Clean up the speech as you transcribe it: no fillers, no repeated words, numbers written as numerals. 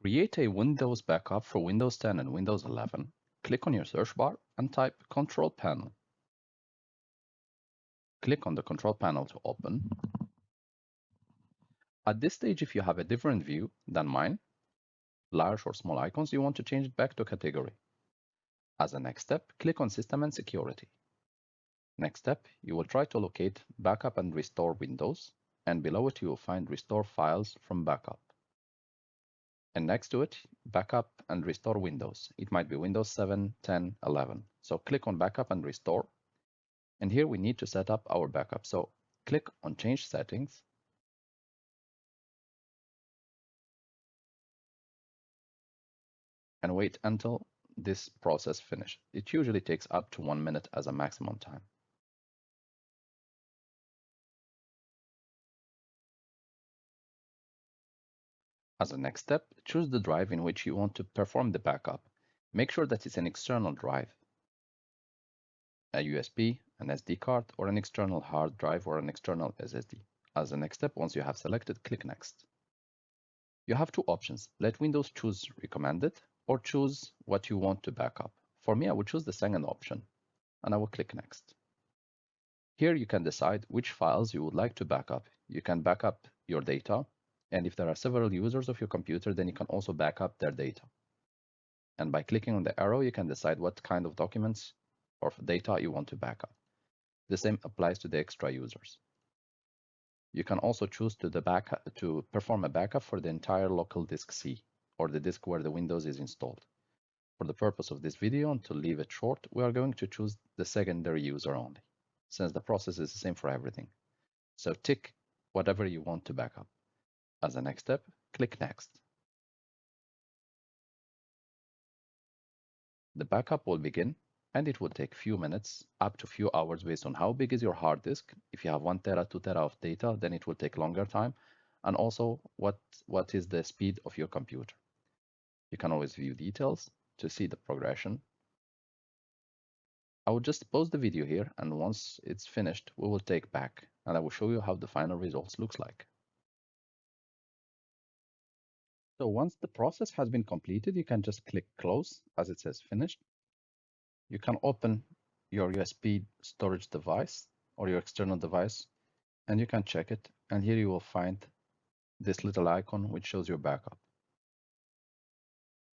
Create a Windows backup for Windows 10 and Windows 11. Click on your search bar and type Control Panel. Click on the Control Panel to open. At this stage, if you have a different view than mine, large or small icons, you want to change it back to category. As a next step, click on System and Security. Next step, you will try to locate Backup and Restore Windows, and below it you will find Restore Files from Backup. And next to it, Backup and Restore Windows. It might be Windows 7, 10, 11. So click on Backup and Restore. And here we need to set up our backup. So click on Change Settings. And wait until this process finishes. It usually takes up to 1 minute as a maximum time. As a next step, choose the drive in which you want to perform the backup. Make sure that it's an external drive, a USB, an SD card, or an external hard drive or an external SSD. As a next step, once you have selected, click Next. You have two options. Let Windows choose Recommended or choose what you want to back up. For me, I will choose the second option and I will click Next. Here you can decide which files you would like to back up. You can back up your data, and if there are several users of your computer, then you can also back up their data. And by clicking on the arrow, you can decide what kind of documents or data you want to back up. The same applies to the extra users. You can also choose to perform a backup for the entire local disk C, or the disk where the Windows is installed. For the purpose of this video, and to leave it short, we are going to choose the secondary user only, since the process is the same for everything. So tick whatever you want to back up. As a next step, click Next. The backup will begin, and it will take few minutes, up to few hours based on how big is your hard disk. If you have 1 tera, 2 tera of data, then it will take longer time, and also what is the speed of your computer. You can always view details to see the progression. I will just pause the video here, and once it's finished, we will take back, and I will show you how the final results looks like. So once the process has been completed, you can just click Close as it says finished. You can open your USB storage device or your external device, and you can check it. And here you will find this little icon which shows your backup.